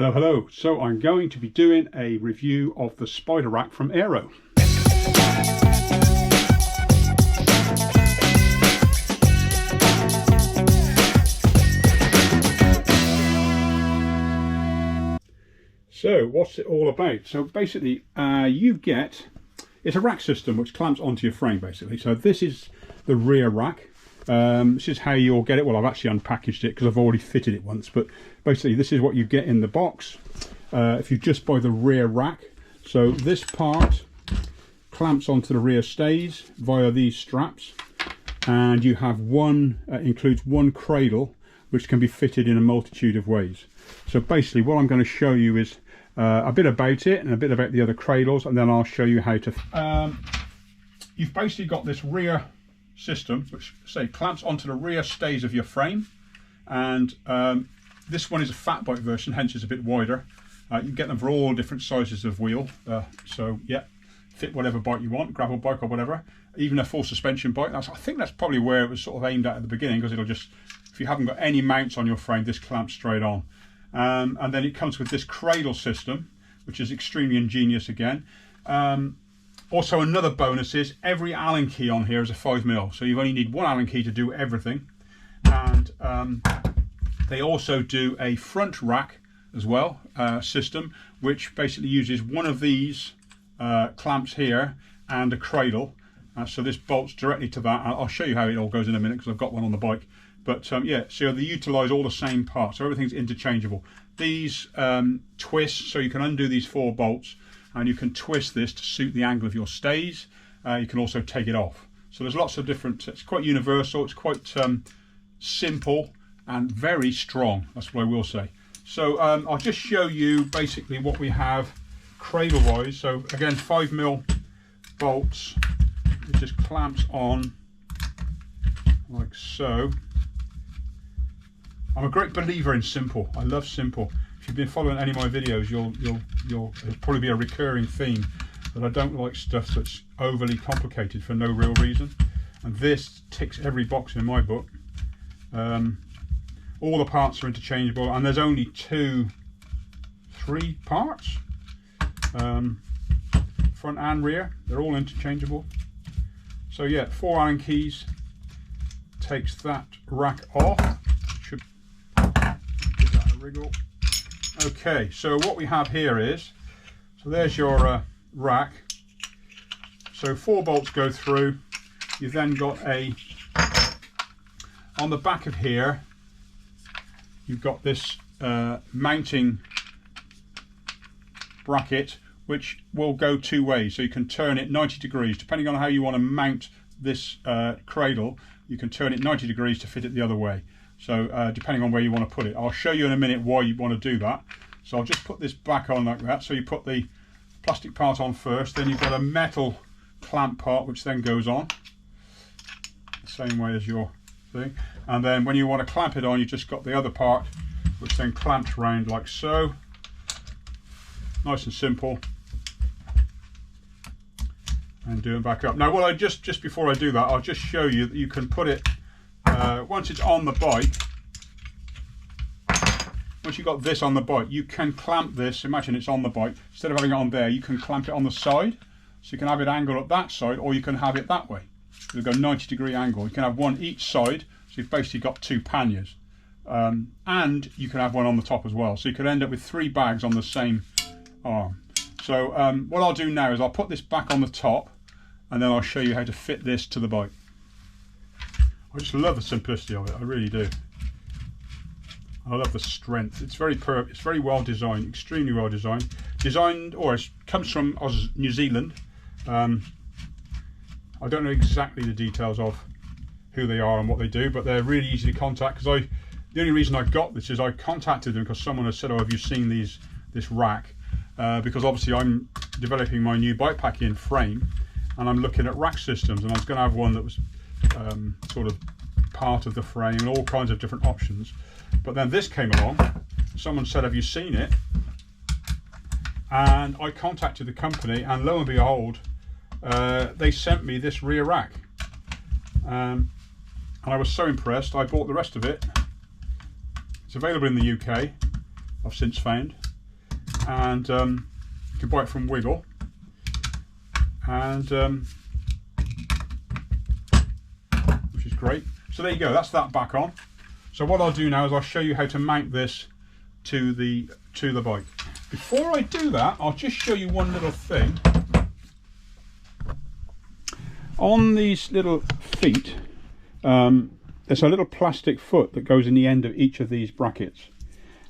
Hello, hello. So I'm going to be doing a review of the Spider rack from Aeroe. So what's it all about? So basically it's a rack system which clamps onto your frame basically. So this is the rear rack. This is how you'll get it. Well, I've actually unpackaged it because I've already fitted it once, but basically this is what you get in the box if you just buy the rear rack. So this part clamps onto the rear stays via these straps, and you have includes one cradle which can be fitted in a multitude of ways. So basically what I'm going to show you is a bit about it and a bit about the other cradles, and then I'll show you how to you've basically got this rear system which clamps onto the rear stays of your frame, and this one is a fat bike version, hence it's a bit wider. You can get them for all different sizes of wheel, so yeah, fit whatever bike you want, gravel bike or whatever, even a full suspension bike. I think that's probably where it was sort of aimed at the beginning, because it'll just, if you haven't got any mounts on your frame, this clamps straight on. And then it comes with this cradle system, which is extremely ingenious again. Also, another bonus is every Allen key on here is a 5mm, so you only need one Allen key to do everything. And they also do a front rack as well system, which basically uses one of these clamps here and a cradle. So this bolts directly to that. I'll show you how it all goes in a minute because I've got one on the bike. But yeah, so they utilise all the same parts, so everything's interchangeable. These twist, so you can undo these 4 bolts and you can twist this to suit the angle of your stays. You can also take it off. So there's lots of different, it's quite universal, it's quite simple and very strong, that's what I will say. So I'll just show you basically what we have cradle wise. So again, 5mm bolts, it just clamps on like so. I'm a great believer in simple. I love simple. If you've been following any of my videos, it'll probably be a recurring theme that I don't like stuff that's overly complicated for no real reason. And this ticks every box in my book. All the parts are interchangeable, and there's only 3 parts, front and rear. They're all interchangeable. So yeah, 4 Allen keys takes that rack off. Should give that a wriggle. Okay, so what we have here is, so there's your rack. So 4 bolts go through. You've then got on the back of here, you've got this mounting bracket which will go 2 ways, so you can turn it 90 degrees depending on how you want to mount this cradle. You can turn it 90 degrees to fit it the other way, so depending on where you want to put it. I'll show you in a minute why you want to do that. So I'll just put this back on like that. So you put the plastic part on first, then you've got a metal clamp part which then goes on the same way as your thing, and then when you want to clamp it on, you've just got the other part which then clamps round like so. Nice and simple. And do it back up. Now, what I just before I do that, I'll just show you that you can put it once it's on the bike. Once you've got this on the bike, you can clamp this. Imagine it's on the bike. Instead of having it on there, you can clamp it on the side. So you can have it angled at that side, or you can have it that way. You've got a 90-degree angle. You can have one each side, so you've basically got 2 panniers. And you can have one on the top as well. So you could end up with 3 bags on the same arm. So what I'll do now is I'll put this back on the top, and then I'll show you how to fit this to the bike. I just love the simplicity of it, I really do. I love the strength. It's very well designed, extremely well designed. It comes from New Zealand. I don't know exactly the details of who they are and what they do, but they're really easy to contact. Because the only reason I got this is I contacted them because someone has said, "Oh, have you seen this rack?" Because obviously I'm developing my new bike packing frame, and I'm looking at rack systems, and I was going to have one that was sort of part of the frame and all kinds of different options. But then this came along. Someone said, "Have you seen it?" And I contacted the company, and lo and behold, they sent me this rear rack. And I was so impressed, I bought the rest of it. It's available in the UK, I've since found. and you can buy it from Wiggle, and which is great. So there you go, that's that back on. So what I'll do now is I'll show you how to mount this to the bike. Before I do that, I'll just show you one little thing. On these little feet, there's a little plastic foot that goes in the end of each of these brackets,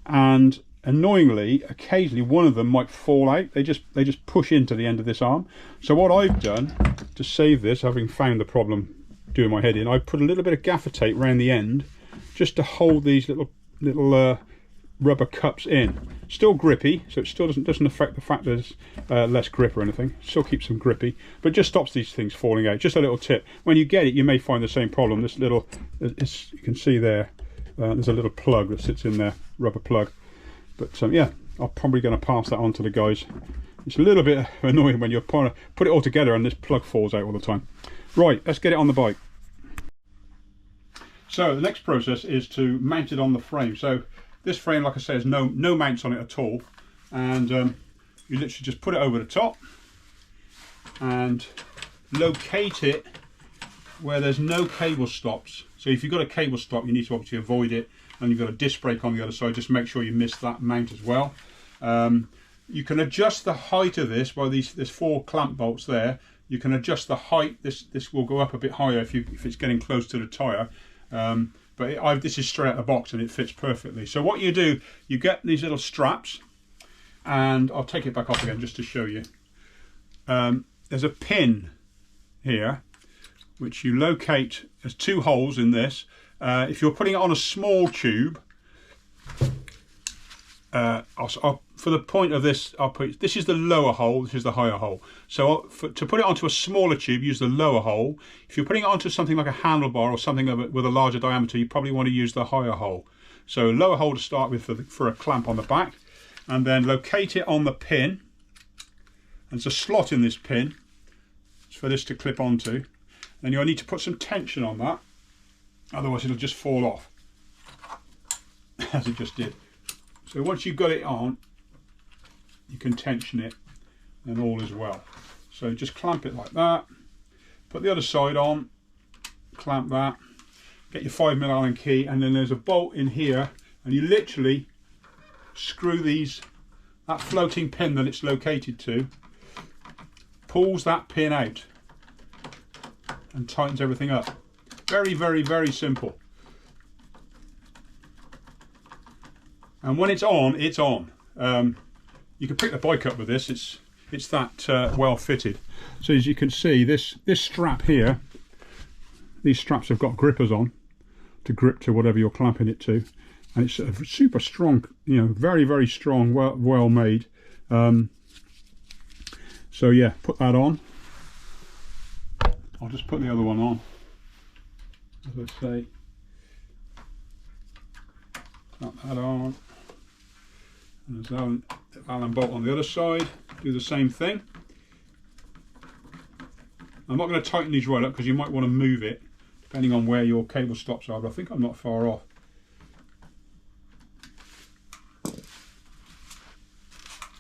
and annoyingly, occasionally one of them might fall out. They just push into the end of this arm. So what I've done to save this, having found the problem doing my head in, I put a little bit of gaffer tape around the end just to hold these little rubber cups in. Still grippy, so it still doesn't affect the fact there's less grip or anything. Still keeps them grippy, but just stops these things falling out. Just a little tip: when you get it, you may find the same problem. This little, you can see there, there's a little plug that sits in there, rubber plug. But yeah, I'm probably going to pass that on to the guys. It's a little bit annoying when you're trying to put it all together and this plug falls out all the time. Right, let's get it on the bike. So the next process is to mount it on the frame. So this frame, like I say, has no mounts on it at all, and you literally just put it over the top and locate it where there's no cable stops. So if you've got a cable stop, you need to obviously avoid it, and you've got a disc brake on the other side. Just make sure you miss that mount as well. You can adjust the height of this by there's 4 clamp bolts there. You can adjust the height. This will go up a bit higher if it's getting close to the tyre. But this is straight out of the box and it fits perfectly. So what you do, you get these little straps, and I'll take it back off again just to show you. There's a pin here which you locate. There's 2 holes in this. If you're putting it on a small tube, for the point of this, this is the lower hole, this is the higher hole. So to put it onto a smaller tube, use the lower hole. If you're putting it onto something like a handlebar or something with a larger diameter, you probably want to use the higher hole. So lower hole to start with for a clamp on the back, and then locate it on the pin. There's a slot in this pin for this to clip onto. Then you'll need to put some tension on that, otherwise it'll just fall off, as it just did. So once you've got it on, you can tension it and all is well. So just clamp it like that, put the other side on, clamp that, get your 5mm Allen key, and then there's a bolt in here, and you literally screw that floating pin that it's located to, pulls that pin out and tightens everything up. Very, very, very simple. And when it's on, it's on. You can pick the bike up with this. It's that well fitted. So as you can see, this strap here, these straps have got grippers on to grip to whatever you're clamping it to, and it's a super strong, very, very strong, well made. So yeah, put that on. I'll just put the other one on, as I say. Put that on. And there's an Allen bolt on the other side. Do the same thing. I'm not going to tighten these right up because you might want to move it depending on where your cable stops are, but I think I'm not far off.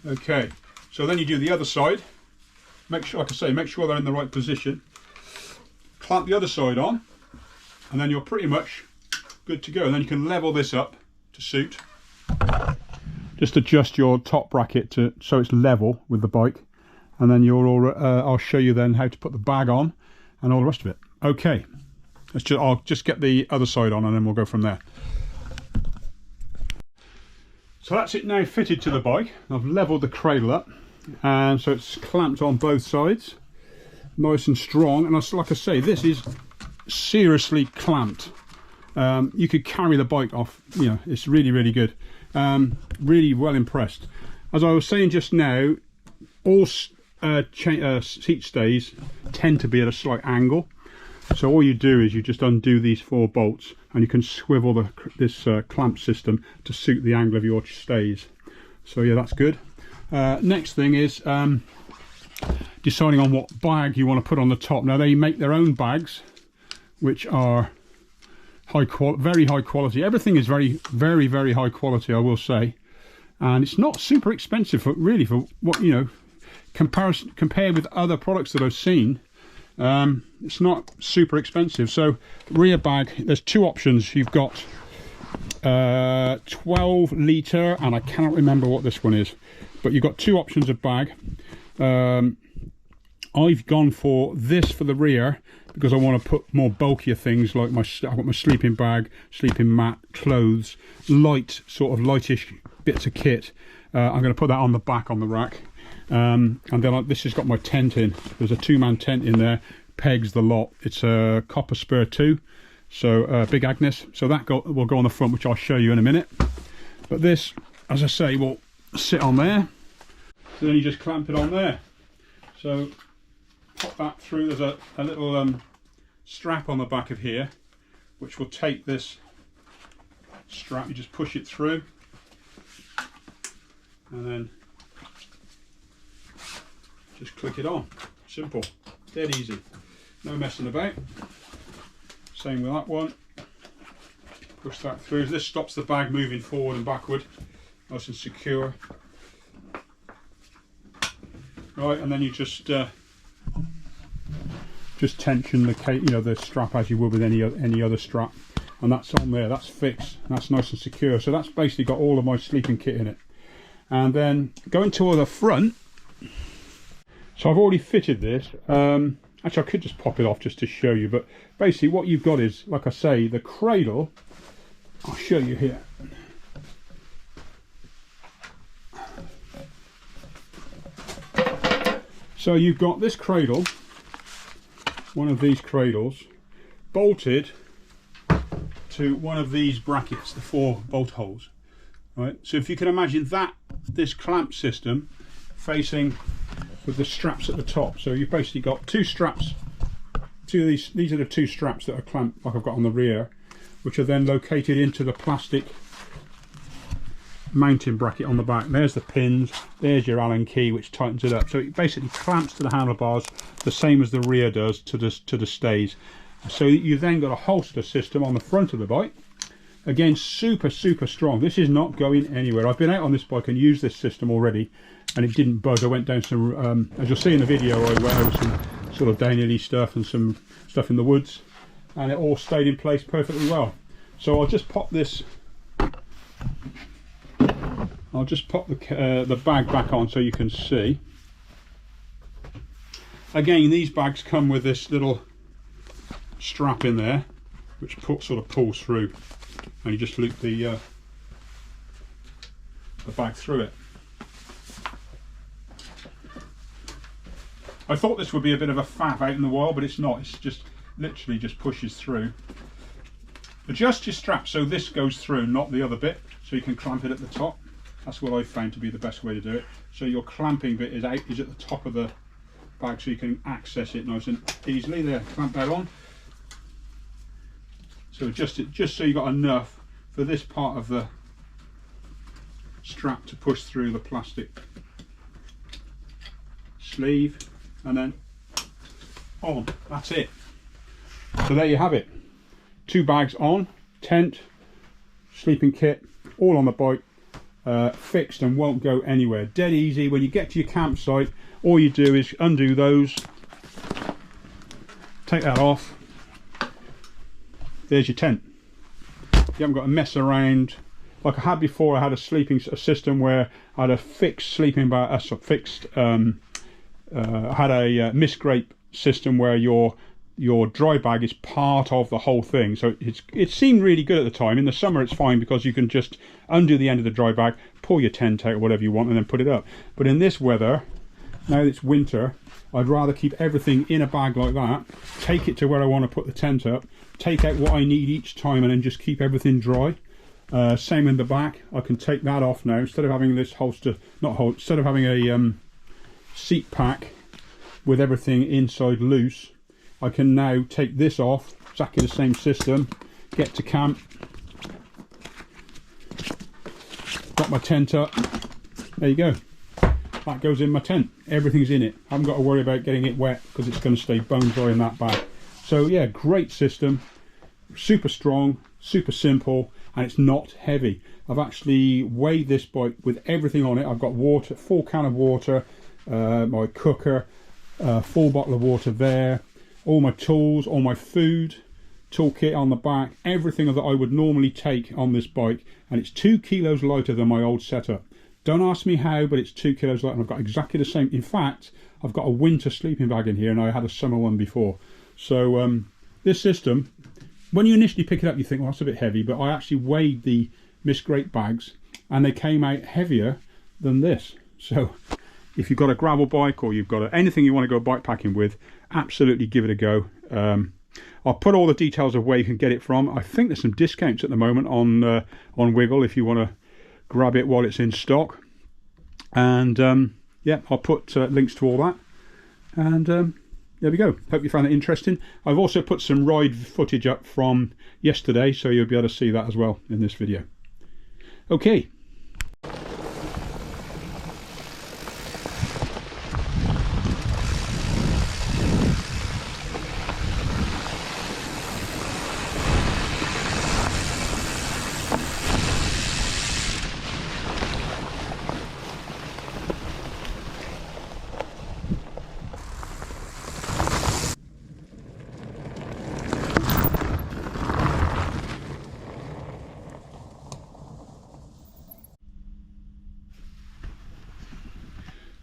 Okay, so then you do the other side. Make sure, like I say, make sure they're in the right position. Clamp the other side on, and then you're pretty much good to go. And then you can level this up to suit. Just adjust your top bracket so it's level with the bike, and then I'll show you then how to put the bag on and all the rest of it. Okay, I'll just get the other side on and then we'll go from there. So that's it now fitted to the bike. I've leveled the cradle up, and so it's clamped on both sides, nice and strong. And like I say, this is seriously clamped. You could carry the bike off. It's really, really good. Really well impressed. As I was saying just now, all seat stays tend to be at a slight angle. So all you do is you just undo these 4 bolts, and you can swivel this clamp system to suit the angle of your stays. So yeah, that's good. Next thing is deciding on what bag you want to put on the top. Now they make their own bags, which are very high quality. Everything is very, very, very high quality, I will say. and it's not super expensive for really for what, you know, compared with other products that I've seen. It's not super expensive. So rear bag, there's two options. You've got 12 litre, and I cannot remember what this one is, but you've got two options of bag. I've gone for this for the rear because I want to put more bulkier things like I've got my sleeping bag, sleeping mat, clothes, light, sort of lightish bits of kit. I'm going to put that on the back on the rack. And then this has got my tent in. There's a 2-man tent in there, pegs the lot. It's a copper spur 2, so big Agnes. So that will go on the front, which I'll show you in a minute. But this, as I say, will sit on there. So then you just clamp it on there. So pop that through. There's a little strap on the back of here, which will take this strap. You just push it through, and then just click it on. Simple, dead easy, no messing about. Same with that one. Push that through. This stops the bag moving forward and backward, nice and secure. Right, and then you just tension the strap as you would with any other strap, and that's on there. That's fixed. That's nice and secure. So that's basically got all of my sleeping kit in it. And then going to the front. So I've already fitted this. Actually, I could just pop it off just to show you, but basically what you've got is, like I say, the cradle. I'll show you here. So you've got this cradle, one of these cradles, bolted to one of these brackets, the 4 bolt holes. Right. So if you can imagine that, this clamp system facing with the straps at the top. So you've basically got 2 straps. These are the 2 straps that are clamped, like I've got on the rear, which are then located into the plastic mounting bracket on the back. There's the pins, there's your Allen key, which tightens it up. So it basically clamps to the handlebars the same as the rear does to the stays. So you've then got a holster system on the front of the bike. Again, super strong. This is not going anywhere. I've been out on this bike and used this system already, and it didn't budge. I went down some, as you'll see in the video, I went over some sort of downhilly stuff and some stuff in the woods, and it all stayed in place perfectly well. So I'll just pop this. I'll just pop the bag back on so you can see. Again, these bags come with this little strap in there, which sort of pulls through, and you just loop the bag through it. I thought this would be a bit of a faff out in the wild, but it's not. It's just literally just pushes through. Adjust your strap so this goes through, not the other bit, so you can clamp it at the top. That's what I've found to be the best way to do it. So your clamping bit is at the top of the bag, so you can access it nice and easily. There, clamp that on. So adjust it just so you got enough for this part of the strap to push through the plastic sleeve, and then on. That's it. So there you have it. 2 bags on, tent, sleeping kit, all on the bike. Fixed and won't go anywhere. Dead easy. When you get to your campsite, all you do is undo those, take that off. There's your tent. You haven't got to mess around like I had before. I had a system where I had a fixed sleeping bag, I had a misgrape system where your dry bag is part of the whole thing. So it seemed really good at the time. In the summer it's fine because you can just undo the end of the dry bag, pull your tent out or whatever you want, and then put it up. But in this weather, now it's winter, I'd rather keep everything in a bag like that, take it to where I want to put the tent up, take out what I need each time, and then just keep everything dry. Same in the back. I can take that off now. Instead of having this instead of having a seat pack with everything inside loose, I can now take this off, exactly the same system, get to camp, got my tent up, there you go. That goes in my tent, everything's in it. I haven't got to worry about getting it wet because it's going to stay bone dry in that bag. So yeah, great system, super strong, super simple, and it's not heavy. I've actually weighed this bike with everything on it. I've got water, full can of water, my cooker, full bottle of water there, all my tools, all my food, toolkit on the back, everything that I would normally take on this bike, and it's 2 kilos lighter than my old setup. Don't ask me how, but it's 2 kilos lighter, and I've got exactly the same. In fact, I've got a winter sleeping bag in here, and I had a summer one before. So this system, when you initially pick it up, you think, well, that's a bit heavy, but I actually weighed the Miss Great bags, and they came out heavier than this. So if you've got a gravel bike, or you've got anything you want to go bike packing with, absolutely give it a go. I'll put all the details of where you can get it from. I think there's some discounts at the moment on Wiggle if you want to grab it while it's in stock. And yeah, I'll put links to all that. And there we go. Hope you found it interesting. I've also put some ride footage up from yesterday, so you'll be able to see that as well in this video. Okay.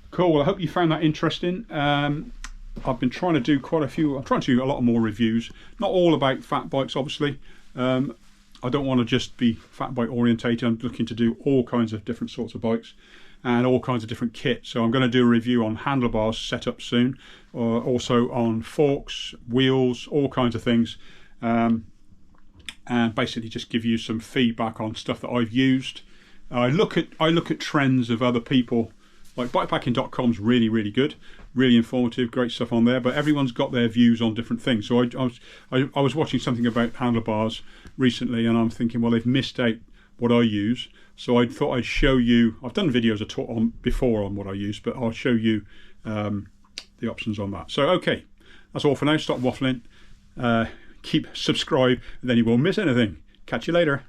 Cool, well I hope you found that interesting. I've been trying to do quite a few, I'm trying to do a lot more reviews, not all about fat bikes obviously. I don't want to just be fat bike orientated. I'm looking to do all kinds of different sorts of bikes and all kinds of different kit. So I'm going to do a review on handlebars set up soon, also on forks, wheels, all kinds of things, and basically just give you some feedback on stuff that I've used. I look at trends of other people. Like bikepacking.com is really good, really informative, great stuff on there, but everyone's got their views on different things. So I was watching something about handlebars recently, and I'm thinking, well, they've missed out what I use. So I thought I'd show you, I've done videos before on what I use, but I'll show you the options on that. So okay, that's all for now. Stop waffling, keep subscribed, and then you won't miss anything. Catch you later.